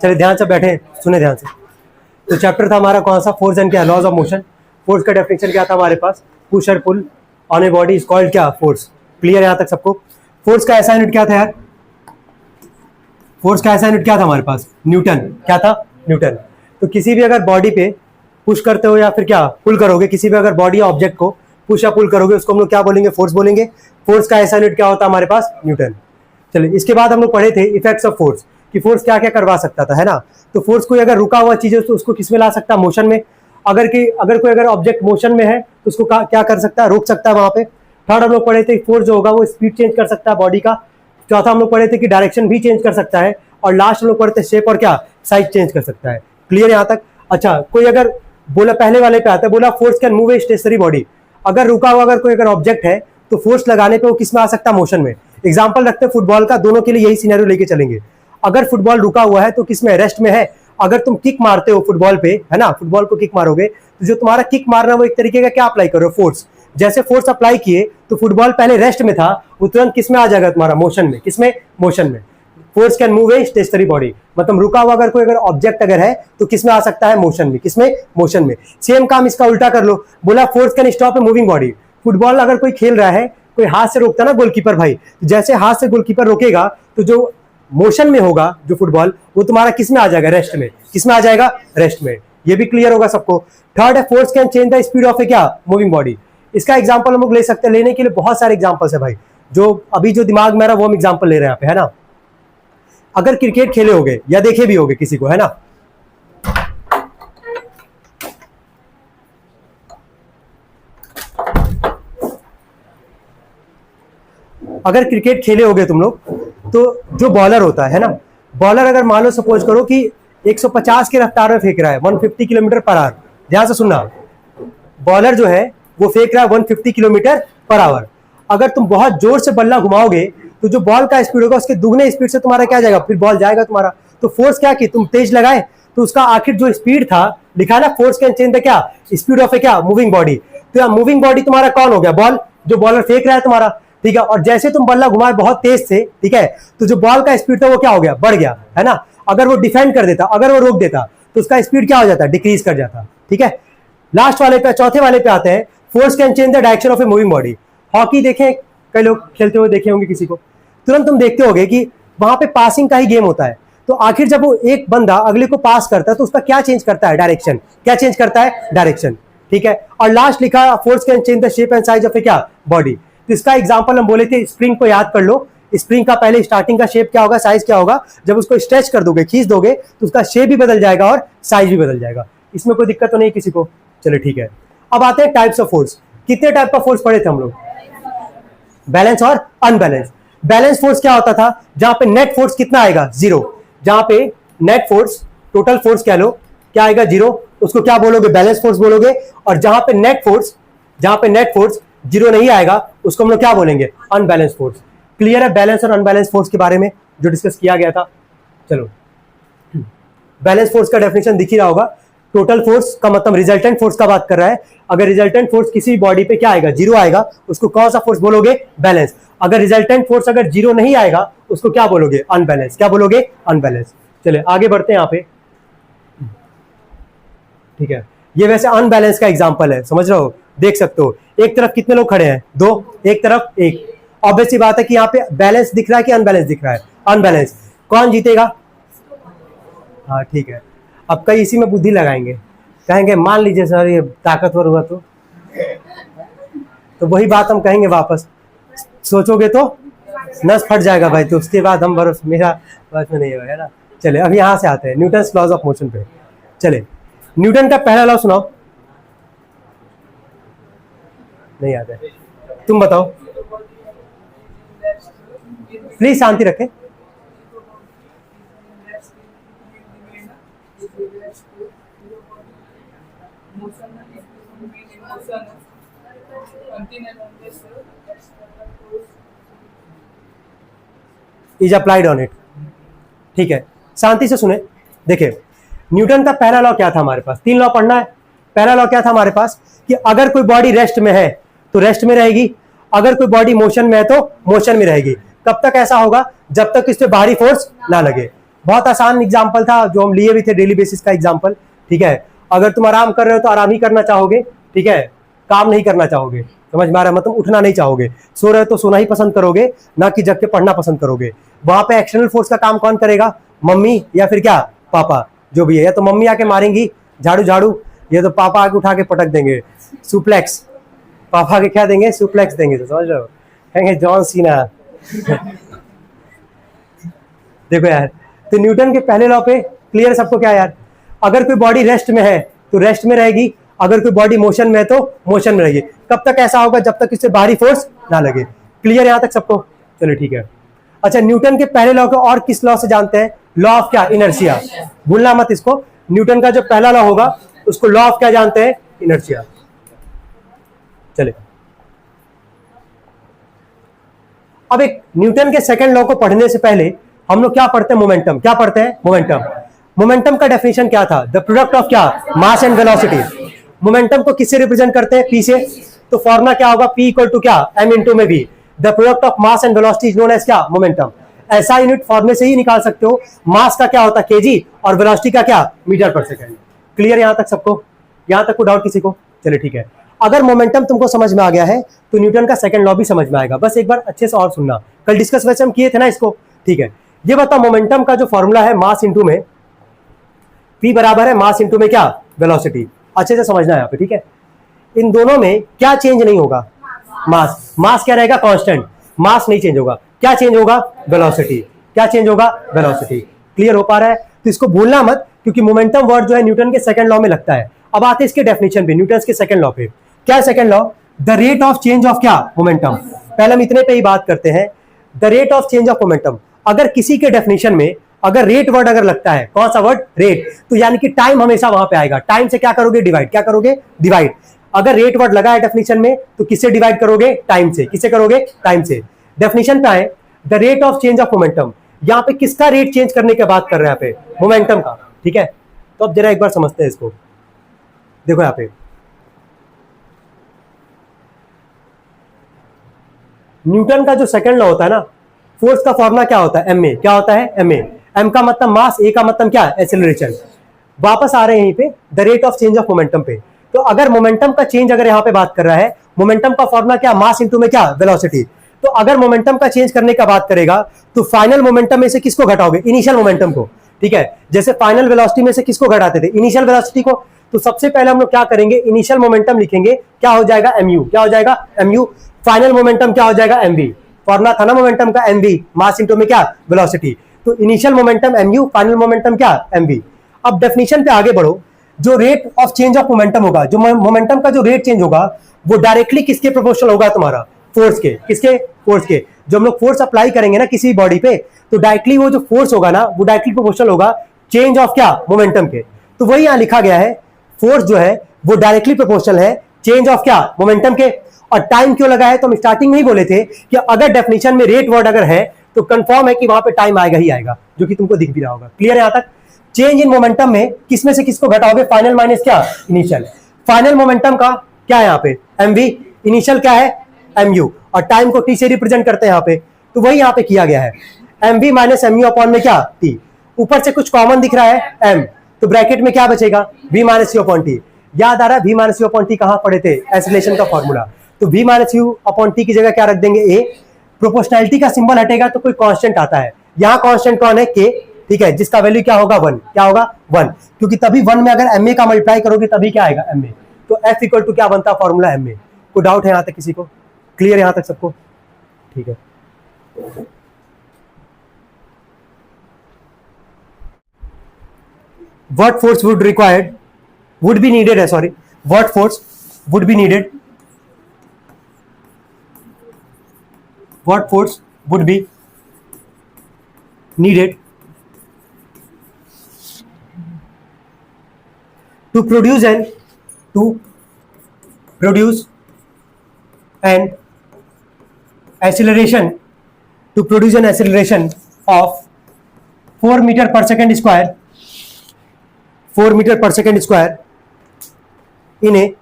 चलिए ध्यान से बैठे, सुने ध्यान से। तो चैप्टर था हमारा कौन सा, फोर्स एंड क्या, लॉज ऑफ मोशन। फोर्स का डेफिनेशन क्या था हमारे पास, पुश और pull on a body is called क्या, फोर्स। क्लियर यहाँ तक सबको। फोर्स का ऐसा यूनिट क्या था यार, फोर्स का ऐसा यूनिट क्या था हमारे पास, न्यूटन। क्या था, न्यूटन। तो किसी भी अगर बॉडी पे पुश करते हो या फिर क्या पुल करोगे, किसी भी अगर बॉडी ऑब्जेक्ट को पुश या पुल करोगे, उसको हम लोग क्या बोलेंगे, फोर्स बोलेंगे। फोर्स का ऐसा यूनिट क्या होता है हमारे पास, न्यूटन। चलिए इसके बाद हम लोग पढ़े थे इफेक्ट्स ऑफ फोर्स, कि फोर्स क्या क्या करवा सकता था, है ना। तो फोर्स कोई अगर रुका हुआ चीज है तो उसको किस में ला सकता है, मोशन में। अगर कोई अगर ऑब्जेक्ट मोशन में है तो उसको क्या कर सकता है, रोक सकता है वहां पे। थर्ड हम लोग पढ़े थे फोर्स जो होगा वो स्पीड चेंज कर सकता है बॉडी का। चौथा हम लोग पढ़े थे कि डायरेक्शन भी चेंज कर सकता है। और लास्ट हम लोग पढ़े थे शेप और क्या, साइज चेंज कर सकता है। क्लियर यहाँ तक। अच्छा, कोई अगर बोला, पहले वाले पे आता है, बोला force can move a stationary body. अगर रुका हुआ अगर कोई अगर ऑब्जेक्ट है तो फोर्स लगाने पे वो किस में आ सकता है, मोशन में। एग्जांपल रखते हैं फुटबॉल का, दोनों के लिए यही सिनेरियो लेके चलेंगे। अगर फुटबॉल रुका हुआ है तो किस में, रेस्ट में है। अगर तुम किक मारते हो फुटबॉल पे, है ना, फुटबॉल को किक मारोगे तो जो तुम्हारा किक मारना वो एक तरीके का क्या अप्लाई करो, फोर्स। जैसे फोर्स अप्लाई किए तो फुटबॉल पहले रेस्ट में था, वो तुरंत किस में आ जाएगा तुम्हारा, मोशन में। किसमें, मोशन में। Force can move a stationary body, मतलब रुका हुआ अगर कोई अगर ऑब्जेक्ट अगर है तो किसमें आ सकता है, मोशन में। किसमें, मोशन में। सेम काम इसका उल्टा कर लो, बोला force can stop a moving body. Football अगर कोई खेल रहा है, कोई हाथ से रोकता ना गोलकीपर भाई, जैसे हाथ से गोलकीपर रोकेगा तो जो मोशन में होगा जो फुटबॉल, वो तुम्हारा किस में आ जाएगा, रेस्ट में। किस में आ जाएगा, रेस्ट में। ये भी क्लियर होगा सबको। थर्ड है force can change the speed of a क्या, मूविंग बॉडी। इसका एग्जांपल हम लोग ले सकते हैं, लेने के लिए बहुत सारे एग्जांपल्स है भाई, जो अभी जो दिमाग में आ रहा वो हम एग्जांपल ले रहे हैं यहाँ पे, है ना। अगर क्रिकेट खेले होगे या देखे भी होगे किसी को, है ना, अगर क्रिकेट खेले होगे तुम लोग, तो जो बॉलर होता है ना, बॉलर अगर मान लो सपोज करो कि 150 की रफ्तार में फेंक रहा है, 150 किलोमीटर पर आवर। ध्यान से सुनना, बॉलर जो है वो फेंक रहा है 150 किलोमीटर पर आवर। अगर तुम बहुत जोर से बल्ला घुमाओगे तो जो बॉल का स्पीड होगा उसके दुगने स्पीड से तुम्हारा क्या जाएगा, फिर बॉल जाएगा तुम्हारा। तो फोर्स क्या की, तुम तेज लगाए तो उसका आखिर जो स्पीड था, लिखा है ना फोर्स कैन चेंज द क्या, स्पीड ऑफ ए क्या, मूविंग बॉडी। तो यार मूविंग बॉडी तुम्हारा कौन हो गया, बॉल, जो बॉलर फेंक रहा है तुम्हारा, ठीक है। और जैसे तुम बल्ला घुमाए बहुत तेज से, ठीक है, तो जो बॉल का स्पीड था वो क्या हो गया, बढ़ गया, है ना। अगर वो डिफेंड कर देता, अगर वो रोक देता तो उसका स्पीड क्या हो जाता, डिक्रीज कर जाता, ठीक है। लास्ट वाले पे, चौथे वाले पे आते हैं, force can change the direction of a moving body. Hockey देखें, कई लोग खेलते हुए देखे होंगे किसी को, तुरंत तुम देखते होगे कि वहां पे पासिंग का ही गेम होता है। तो आखिर जब वो एक बंदा अगले को पास करता है तो उसका क्या चेंज करता है, डायरेक्शन। क्या चेंज करता है, डायरेक्शन, ठीक है। और लास्ट लिखा force can change the shape and size of a क्या, बॉडी। तो इसका एग्जांपल हम बोले थे, स्प्रिंग को याद कर लो। स्प्रिंग का पहले स्टार्टिंग का शेप क्या होगा, साइज क्या होगा, जब उसको स्ट्रेच कर दोगे, खींच दोगे, तो उसका शेप भी बदल जाएगा और साइज भी बदल जाएगा। इसमें कोई दिक्कत तो नहीं किसी को। चलो ठीक है, अब आते हैं टाइप्स ऑफ फोर्स। कितने टाइप का फोर्स पढ़े थे हम लोग, बैलेंस और अनबैलेंस। बैलेंस फोर्स क्या होता था, जहां पे नेट फोर्स कितना आएगा, जीरो। जहां पे नेट फोर्स, टोटल फोर्स कह लो, क्या आएगा, जीरो, उसको क्या बोलोगे, बैलेंस फोर्स बोलोगे। और जहां पे नेट फोर्स जीरो नहीं आएगा उसको हम लोग क्या बोलेंगे, अनबैलेंस फोर्स। क्लियर है बैलेंस और अनबैलेंस फोर्स के बारे में जो डिस्कस किया गया था। चलो, बैलेंस फोर्स का डेफिनेशन दिख ही रहा होगा। टोटल फोर्स का मतलब रिजल्टेंट फोर्स का बात कर रहा है। अगर रिजल्टेंट फोर्स किसी बॉडी पे क्या आएगा, जीरो आएगा, उसको कौन सा फोर्स बोलोगे, बैलेंस। अगर रिजल्टेंट फोर्स अगर जीरो नहीं आएगा उसको क्या बोलोगे, अनबैलेंस। क्या बोलोगे, अनबैलेंस। चलिए आगे बढ़ते हैं यहाँ पे, ठीक है। ये वैसे अनबैलेंस का एग्जांपल है, समझ रहे हो, देख सकते हो। एक तरफ कितने लोग खड़े हैं, दो, एक तरफ एक। ऑब्वियस सी बात है कि यहाँ पे बैलेंस दिख रहा है कि अनबैलेंस दिख रहा है, अनबैलेंस। कौन जीतेगा, हाँ ठीक है। अब कई इसी में बुद्धि लगाएंगे, कहेंगे मान लीजिए सर ये ताकतवर हुआ तो वही बात हम कहेंगे वापस, सोचोगे तो नस फट जाएगा भाई। तो उसके बाद हम बरस, मेरा बस में नहीं होगा, है ना। चले अब यहाँ से आते हैं न्यूटन्स लॉज ऑफ मोशन पे। चले, न्यूटन का पहला लॉ सुनाओ, नहीं आता है, तुम बताओ प्लीज, शांति रखें। इज अप्लाइड ऑन इट, ठीक है, शांति से सुने। देखिए न्यूटन का पहला लॉ क्या था हमारे पास, तीन लॉ पढ़ना है। पहला लॉ क्या था हमारे पास कि अगर कोई बॉडी रेस्ट में है तो रेस्ट में रहेगी, अगर कोई बॉडी मोशन में है तो मोशन में रहेगी। कब तक ऐसा होगा, जब तक इस पे बाहरी फोर्स ना लगे। बहुत आसान एग्जाम्पल था जो हम लिए भी थे, डेली बेसिस का एग्जाम्पल, ठीक है। अगर तुम आराम कर रहे हो तो आराम ही करना चाहोगे, ठीक है, काम नहीं करना चाहोगे, समझ में आ रहा है, मतलब उठना नहीं चाहोगे। सो रहे हो तो सोना ही पसंद करोगे, ना कि जग के पढ़ना पसंद करोगे। वहां पे एक्सटर्नल फोर्स का काम कौन करेगा? मम्मी या फिर क्या पापा, जो भी है। या तो मम्मी आके मारेंगी झाड़ू झाड़ू, या तो पापा आके उठा के पटक देंगे, सुप्लेक्स। पापा के क्या देंगे? सुप्लेक्स देंगे, तो समझ रहे हो, कहेंगे जॉन सीना। देखो यार, तो न्यूटन के पहले लॉ पे क्लियर सबको क्या यार? अगर कोई बॉडी रेस्ट में है तो रेस्ट में रहेगी, अगर कोई बॉडी मोशन में है तो मोशन में रहेगी। कब तक ऐसा होगा? जब तक इससे बाहरी फोर्स ना लगे। क्लियर यहां तक सबको? चलो ठीक है। अच्छा, न्यूटन के पहले लॉ को और किस लॉ से जानते हैं? लॉ ऑफ क्या? इनर्शिया। भूलना मत इसको। न्यूटन का जो पहला लॉ होगा उसको लॉ ऑफ क्या जानते हैं? इनर्शिया। चले, अब एक न्यूटन के सेकंड लॉ को पढ़ने से पहले हम लोग क्या पढ़ते हैं? मोमेंटम। क्या पढ़ते हैं? मोमेंटम। मोमेंटम का डेफिनेशन क्या था? द प्रोडक्ट ऑफ क्या? मास एंड वेलोसिटी। मोमेंटम को किससे रिप्रेजेंट करते हैं? पी से। तो फॉर्मुला क्या होगा? पी इक्वल टू क्या? एम इंटू में V. The product of mass and velocity is known as क्या? मोमेंटम। ऐसा यूनिट फॉर्मुले से ही निकाल सकते हो। मास का क्या होता है? केजी, और वेलोसिटी का क्या? मीटर पर सेकेंड। क्लियर यहां तक सबको? यहां तक कोई डाउट किसी को? चलिए ठीक है। अगर मोमेंटम तुमको समझ में आ गया है तो न्यूटन का सेकंड लॉ भी समझ में आएगा। बस एक बार अच्छे से और सुनना, कल डिस्कस वैसे हम किए थे ना इसको, ठीक है। ये बताओ, मोमेंटम का जो फॉर्मूला है मास इंटू में, P बराबर है मास इंटू में क्या? वेलोसिटी। अच्छे से समझना है यहाँ पे, ठीक है। इन दोनों में क्या चेंज नहीं होगा? मास। मास क्या रहेगा? कांस्टेंट। मास नहीं चेंज होगा। क्या चेंज होगा? वेलोसिटी। क्या चेंज होगा? वेलोसिटी। क्लियर हो पा रहा है? तो इसको भूलना मत, क्योंकि मोमेंटम वर्ड जो है न्यूटन के सेकंड लॉ में लगता है। अब आते हैं इसके डेफिनेशन पे, न्यूटन के सेकंड लॉ पे। क्या second law? The rate of change of क्या? मोमेंटम। पहले हम इतने पे ही बात करते हैं। The rate of change of momentum. अगर किसी के डेफिनेशन में अगर रेट वर्ड अगर लगता है, कौन सा वर्ड? रेट, तो यानी कि टाइम हमेशा वहां पे आएगा। टाइम से क्या करोगे? डिवाइड। क्या करोगे? डिवाइड। अगर रेट वर्ड लगा है डेफिनेशन में तो किससे डिवाइड करोगे? टाइम से। किससे करोगे? टाइम से। डेफिनेशन पे आए, the rate of change of momentum. यहां पे किसका रेट चेंज करने की बात कर रहे हैं? यहाँ पे मोमेंटम का, ठीक है। तो अब जरा एक बार समझते हैं इसको। देखो यहाँ पे न्यूटन का जो सेकंड लॉ होता है ना, फोर्स का फॉर्मूला क्या होता है? M A. क्या होता है? एम ए। एम का मतलब मास, ए का मतलब क्या? एक्सेलरेशन। वापस आ रहे हैं यहीं पे the rate of change of momentum पे। तो अगर मोमेंटम का चेंज अगर यहाँ पे बात कर रहा है, मोमेंटम का फॉर्मूला क्या? मास इंटू में क्या? वेलोसिटी। तो अगर मोमेंटम का चेंज करने का बात करेगा तो फाइनल मोमेंटम में से किसको घटाओगे? इनिशियल मोमेंटम को, ठीक है। जैसे फाइनल वेलोसिटी में से किसको घटाते थे? इनिशियल वेलोसिटी को। तो सबसे पहले हम लोग क्या करेंगे? इनिशियल मोमेंटम लिखेंगे। क्या हो जाएगा? एमयू। क्या हो जाएगा? एमयू। फाइनल मोमेंटम क्या हो जाएगा? एमवी। फॉर्मूला था ना मोमेंटम का, एमवी, मास इंटू में क्या? वेलोसिटी। तो initial momentum MU, final momentum क्या? एमवी। अब डेफिनेशन पे आगे बढ़ो। जो rate of change of momentum होगा, जो मोमेंटम का जो रेट चेंज होगा, वो डायरेक्टली किसके प्रोपोर्शनल होगा? तुम्हारा फोर्स के। किसके? फोर्स के। जो हम लोग फोर्स अप्लाई करेंगे ना किसी बॉडी पे, तो डायरेक्टली वो जो फोर्स होगा ना, वो डायरेक्टली प्रोपोर्शनल होगा चेंज ऑफ क्या? मोमेंटम के। तो वही यहां लिखा गया है, फोर्स जो है वो डायरेक्टली प्रोपोर्शनल है चेंज ऑफ क्या? मोमेंटम के। और टाइम क्यों लगा है? तो हम स्टार्टिंग में ही बोले थे कि अगर डेफिनेशन में रेट वर्ड अगर है तो कंफर्म है कि वहां पे टाइम आएगा ही आएगा, जो कि तुमको दिख भी रहा होगा। क्लियर है यहां तक? चेंज इन मोमेंटम में किसमें से किसको घटाओगे? फाइनल माइनस क्या? इनिशियल। फाइनल मोमेंटम का क्या है यहाँ पे? एमवी। इनिशियल क्या है? एमयू। और टाइम को टी से रिप्रेजेंट करते हैं यहाँ पे, तो वही यहाँ पे किया गया है। एमवी माइनस एमयू अपॉन में क्या? टी। ऊपर से कुछ कॉमन दिख रहा है, एम, तो ब्रैकेट में क्या बचेगा? V minus U upon T. याद आ रहा है V minus U upon T कहां पढ़े थे? एक्सेलरेशन का फॉर्मूला। तो V minus U upon T की जगह क्या रख देंगे? ए। प्रोपोर्शनैलिटी का सिंबल हटेगा तो कोई कांस्टेंट आता है। यहां कांस्टेंट कौन है? के, ठीक है, जिसका वैल्यू क्या होगा? 1। क्या होगा? 1। क्योंकि तभी 1 में अगर एमए का मल्टीप्लाई करोगे तभी क्या आएगा? एमए। तो एफ इक्वल टू क्या बनता है? Formula MA. कोई डाउट है यहां तक किसी को? क्लियर यहां तक सबको? ठीक है। What force would required? Would be needed, sorry. What force would be needed? What force would be needed to produce an acceleration of 4 meter per second square 4 meter per second square in a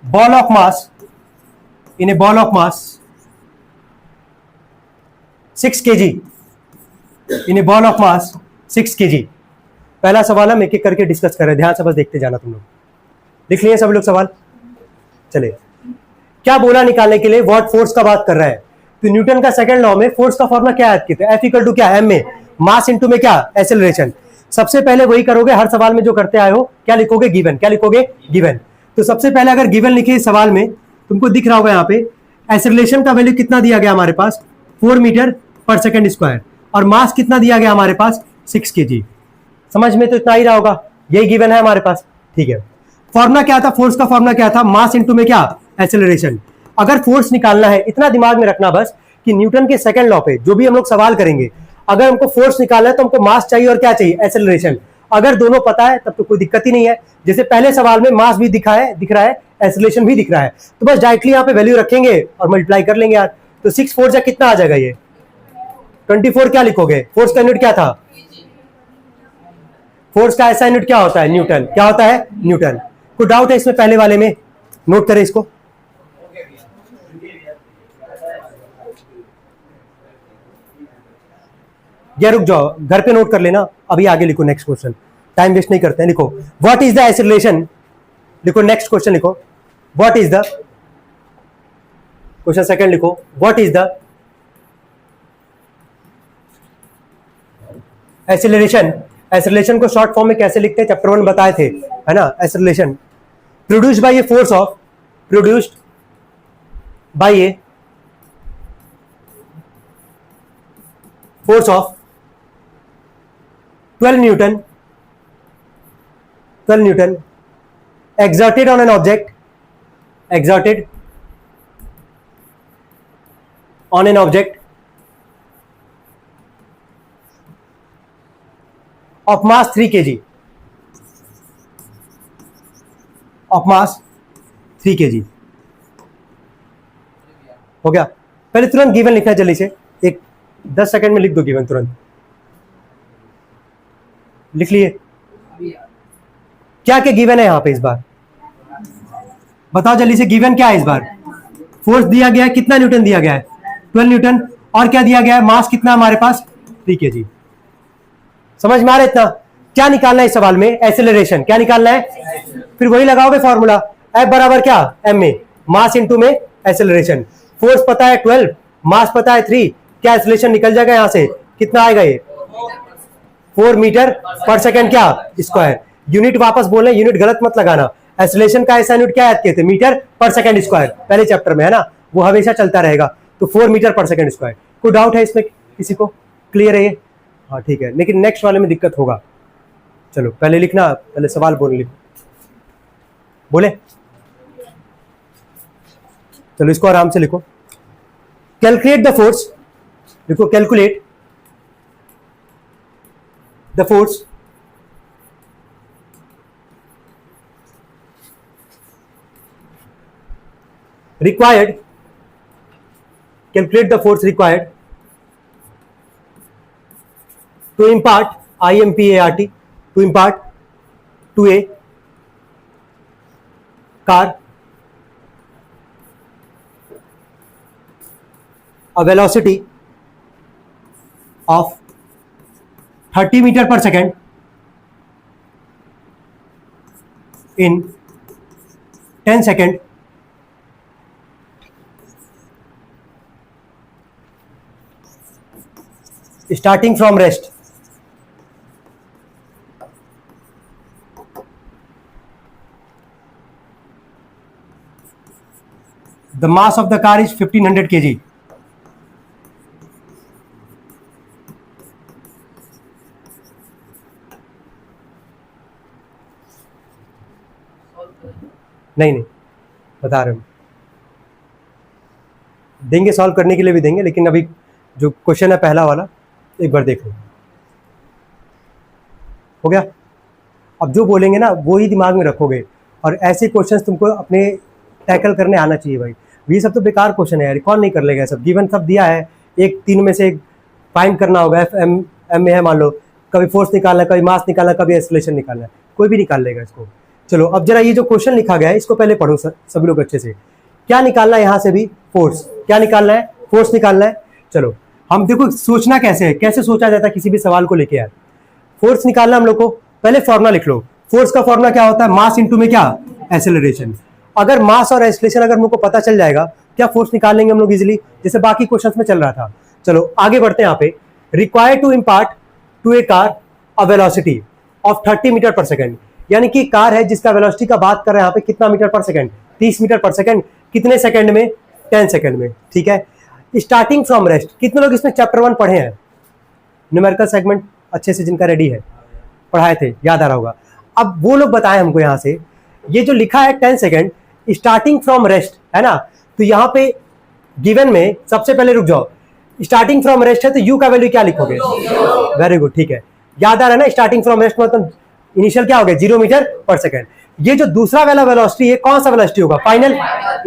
ball of mass 6 kg in A ball of mass 6 kg। पहला सवाल हम एक एक करके discuss कर रहे हैं, ध्यान से बस देखते जाना तुम लोग। लिख लिए सब लोग सवाल? चले, क्या बोला निकालने के लिए? व्हाट फोर्स का बात कर रहा है। तो न्यूटन का सेकंड लॉ में फोर्स का फॉर्मूला क्या याद किया था? F इक्वल टू क्या? m में मास इंटू में क्या? एक्सेलरेशन। सबसे पहले वही करोगे हर सवाल में जो करते आए हो, क्या लिखोगे? गिवन। क्या लिखोगे? गिवन। तो सबसे पहले अगर गिवन लिखे सवाल में, तुमको दिख रहा होगा यहाँ पे एक्सेलरेशन का वैल्यू कितना दिया गया हमारे पास? 4 मीटर पर सेकंड स्क्वायर। और मास कितना दिया गया हमारे पास? 6 kg। समझ में तो इतना ही रहा होगा, यही गिवन है हमारे पास। ठीक है, फॉर्मूला क्या था? फोर्स का फॉर्मूला क्या था? मास इंटू में क्या? एक्सेलरेशन। अगर फोर्स निकालना है, इतना दिमाग में रखना बस कि न्यूटन के सेकंड लॉ पे जो भी हम लोग सवाल करेंगे, अगर हमको फोर्स निकालना है तो हमको मास चाहिए और क्या चाहिए? एक्सेलरेशन। अगर दोनों पता है तब तो कोई दिक्कत ही नहीं है। जैसे पहले सवाल में मास भी दिख रहा है, एक्सेलरेशन भी दिख रहा है, तो बस डायरेक्टली यहाँ पे वैल्यू रखेंगे और मल्टीप्लाई कर लेंगे यार। तो 6 4 जा कितना आ जाएगा? ये 24। क्या लिखोगे? फोर्स का यूनिट क्या था? फोर्स का ऐसा यूनिट क्या होता है? न्यूटन। क्या होता है? न्यूटन। कोई डाउट है इसमें? पहले वाले में नोट करें इसको। या रुक जाओ, घर पे नोट कर लेना, अभी आगे लिखो नेक्स्ट क्वेश्चन, टाइम वेस्ट नहीं करते हैं। लिखो व्हाट इज द एक्सेलरेशन। लिखो नेक्स्ट क्वेश्चन, लिखो what is the question second, लिखो what is the acceleration. Acceleration को शॉर्ट फॉर्म में कैसे लिखते हैं? चैप्टर 1 बताए थे, है ना। Acceleration produced by a force of, produced by a force of 12 Newton, 12 Newton exerted on an object, exerted on an object of mass 3 kg, of mass 3 kg। हो गया? पहले तुरंत गिवन लिखना है जल्दी से, एक 10 सेकंड में लिख दो गिवन, तुरंत लिख लिए। क्या क्या गिवन है यहाँ पे इस बार? बताओ जल्दी से, गिवन क्या है इस बार? फोर्स दिया गया है, कितना न्यूटन दिया गया है? 12 न्यूटन। और क्या दिया गया है? मास कितना हमारे पास? 3 kg। समझ में आ रहा है इतना? क्या निकालना है इस सवाल में? एक्सेलरेशन। क्या निकालना है? फिर वही लगाओगे फॉर्मूला, F बराबर क्या? m में मास इंटू में एक्सेलरेशन। फोर्स पता है 12, मास पता है 3, क्या एक्सेलरेशन निकल जाएगा यहाँ से? कितना आएगा ये? 4 मीटर पर सेकंड क्या? स्क्वायर। यूनिट वापस बोले, यूनिट गलत मत लगाना। एक्सेलरेशन का ऐसा यूनिट क्या याद किए थे? मीटर पर सेकंड स्क्वायर, पहले चैप्टर में, है ना, वो हमेशा चलता रहेगा। तो 4 मीटर पर सेकंड स्क्वायर। कोई डाउट है इसमें किसी को? क्लियर है ये? हाँ ठीक है, लेकिन नेक्स्ट वाले में दिक्कत होगा। चलो पहले लिखना, पहले सवाल बोल लिखो, बोले। चलो इसको आराम से लिखो। कैलकुलेट द फोर्स, लिखो calculate the force required, calculate the force required to impart, IMPART, to impart to a car a velocity of 30 meter per second in 10 seconds starting from rest। The mass of the car is 1500 kg। नहीं बता रहे हूं, देंगे solve करने के लिए भी देंगे, लेकिन अभी जो क्वेश्चन है पहला वाला एक बार देख लो। हो गया? अब जो बोलेंगे ना वो ही दिमाग में रखोगे, और ऐसे क्वेश्चंस तुमको अपने टैकल करने आना चाहिए भाई। ये सब तो बेकार क्वेश्चन है यार, कौन नहीं कर लेगा? सब गिवन सब दिया है, एक 3 में से फाइंड करना होगा। FM में है, मान लो कभी फोर्स निकालना है, कभी मास निकालना है, कभी एक्सेलरेशन निकालना है, कोई भी निकाल लेगा इसको। चलो अब जरा ये जो क्वेश्चन लिखा गया है इसको पहले पढ़ो सभी लोग अच्छे से। क्या निकालना है यहाँ से भी? फोर्स। क्या निकालना है? फोर्स निकालना है। चलो हम देखो सोचना कैसे है, कैसे सोचा जाता है किसी भी सवाल को लेके यार। फोर्स निकालना हम लोग को, पहले फॉर्मूला लिख लो। फोर्स का फॉर्मूला क्या होता है, मास इंटू में क्या, एक्सेलरेशन। अगर मास और एक्सेलरेशन अगर हम लोग को पता चल जाएगा, क्या फोर्स निकाल लेंगे हम लोग इजीली, जैसे बाकी क्वेश्चन में चल रहा था। चलो आगे बढ़ते हैं। यहाँ पे required to impart to a car a velocity of 30 metre per second, यानी कि कार है जिसका वेलोसिटी का बात कर रहे हैं यहाँ पे, कितना metre per second, 30 metre per second. कितने सेकंड में, 10 सेकंड में, ठीक है। स्टार्टिंग फ्रॉम रेस्ट, कितने लोग इसमें चैप्टर 1 पढ़े हैं, न्यूमेरिकल सेगमेंट अच्छे से जिनका रेडी है, पढ़ाए थे, याद आ रहा होगा। अब वो लोग बताएं हमको यहाँ से, ये जो लिखा है 10 सेकंड स्टार्टिंग फ्रॉम रेस्ट है ना, तो यहाँ पे गिवन में सबसे पहले रुक जाओ, स्टार्टिंग फ्रॉम रेस्ट है तो यू का वैल्यू क्या लिखोगे, वेरी गुड, ठीक है, याद आ रहा है ना। स्टार्टिंग फ्रॉम रेस्ट मतलब इनिशियल क्या हो गया, 0 मीटर पर सेकंड। ये जो दूसरा वाला वेलोसिटी है, कौन सा वेलोसिटी होगा, फाइनल।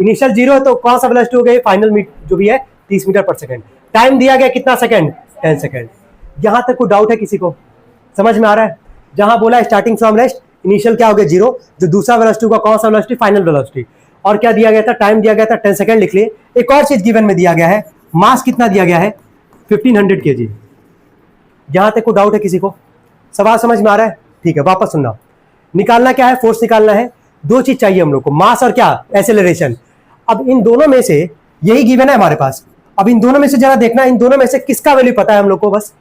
इनिशियल 0 है तो कौन सा वेलोसिटी हो गया, फाइनल जो भी है 30 मीटर पर सेकंड। टाइम दिया गया कितना सेकंड, 10 सेकंड। यहां तक कोई डाउट है किसी को, समझ में आ रहा है। जहां बोला स्टार्टिंग फ्रॉम रेस्ट, इनिशियल क्या हो गया 0, जो दूसरा वेलोसिटी होगा कौन सा वेलोसिटी, फाइनल वेलोसिटी। और क्या दिया गया था, टाइम दिया गया था 10 सेकंड, लिख लिए। एक और चीज गिवन में दिया गया है, मास कितना दिया गया है, 1500 kg। यहां तक कोई डाउट है किसी को, सवाल समझ में आ रहा है, ठीक है। वापस सुनना, निकालना क्या है, फोर्स निकालना है। दो चीज चाहिए हम लोग को, मास और क्या, एक्सेलरेशन। अब इन दोनों में से यही गिवन है हमारे पास। अब इन दोनों में से जरा देखना, इन दोनों में से किसका वैल्यू पता है हम लोग को, बस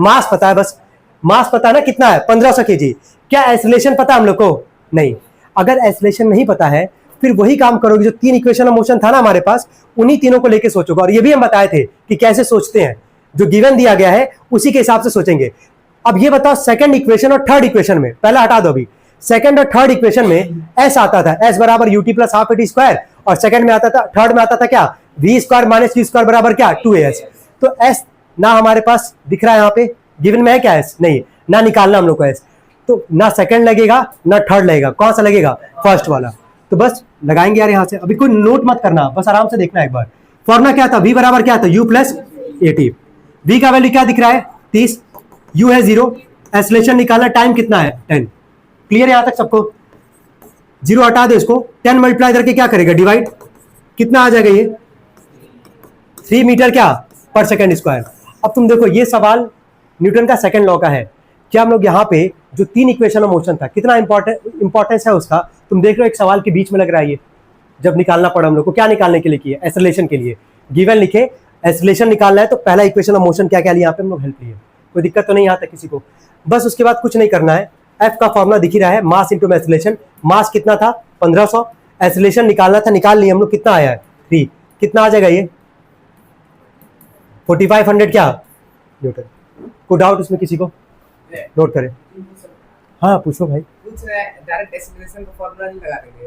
मास पता है, बस मास पता है ना कितना है, 1500 kg। क्या एक्सेलरेशन पता है हम लोग को, नहीं। अगर एक्सेलरेशन नहीं पता है फिर वही काम करोगे, जो 3 इक्वेशन ऑफ मोशन था ना हमारे पास, उन्हीं तीनों को लेके सोचोगे। और ये भी हम बताए थे कि कैसे सोचते हैं, जो गिवन दिया गया है उसी के हिसाब से सोचेंगे। अब ये बताओ, सेकंड इक्वेशन और थर्ड इक्वेशन में, पहला हटा दो अभी, सेकंड और थर्ड इक्वेशन में एस आता था, एस बराबर UT plus half AT square, और सेकंड में आता था, थर्ड में आता था क्या, V square minus T square बराबर क्या, 2as। तो एस ना हमारे पास दिख रहा है यहाँ पे, गिवन में है क्या एस, नहीं, ना निकालना हम लोग को एस। तो ना सेकंड लगेगा ना थर्ड लगेगा, कौन सा लगेगा, फर्स्ट वाला। तो बस लगाएंगे यार यहाँ से, अभी कोई नोट मत करना, बस आराम से देखना एक बार। फॉर्मूला क्या था, v बराबर क्या था, u प्लस एटी। v का वैल्यू क्या दिख रहा है, 30, u है 0, एक्सेलरेशन निकालना, टाइम कितना है 10। क्लियर है यहाँ तक सबको, 0 हटा दो इसको, 10 मल्टीप्लाई करके क्या करेगा, डिवाइड, कितना आ जाएगा ये, 3 मीटर क्या पर सेकंड स्क्वायर। अब तुम देखो ये सवाल न्यूटन का सेकंड लॉ का है। क्या हम लोग यहाँ पे जो 3 इक्वेशन ऑफ मोशन था, कितना इंपॉर्टेंस है उसका, तुम देख रहे हो एक सवाल के बीच में लग रहा है ये। जब निकालना पड़ा हम लोग को, क्या निकालने के लिए किया, एक्सेलरेशन के लिए। गिवन लिखे, एक्सेलरेशन निकालना है तो पहला इक्वेशन ऑफ मोशन क्या क्या लिया यहाँ पे हम लोग, हेल्प लिए। कोई दिक्कत तो नहीं यहाँ तक किसी को, बस उसके बाद कुछ नहीं करना है। एफ का फॉर्मूला दिख ही रहा है, मास इंटू एक्सेलरेशन। मास कितना था 1500, एक्सेलरेशन निकालना था, निकाल लिया हम लोग, कितना आया है 3, कितना आ जाएगा ये 4500 क्या न्यूटन। कोई डाउट इसमें किसी को, नोट करें। हाँ पूछो भाई। कुछ डायरेक्ट एक्सेलरेशन का फॉर्मूला नहीं लगा देंगे।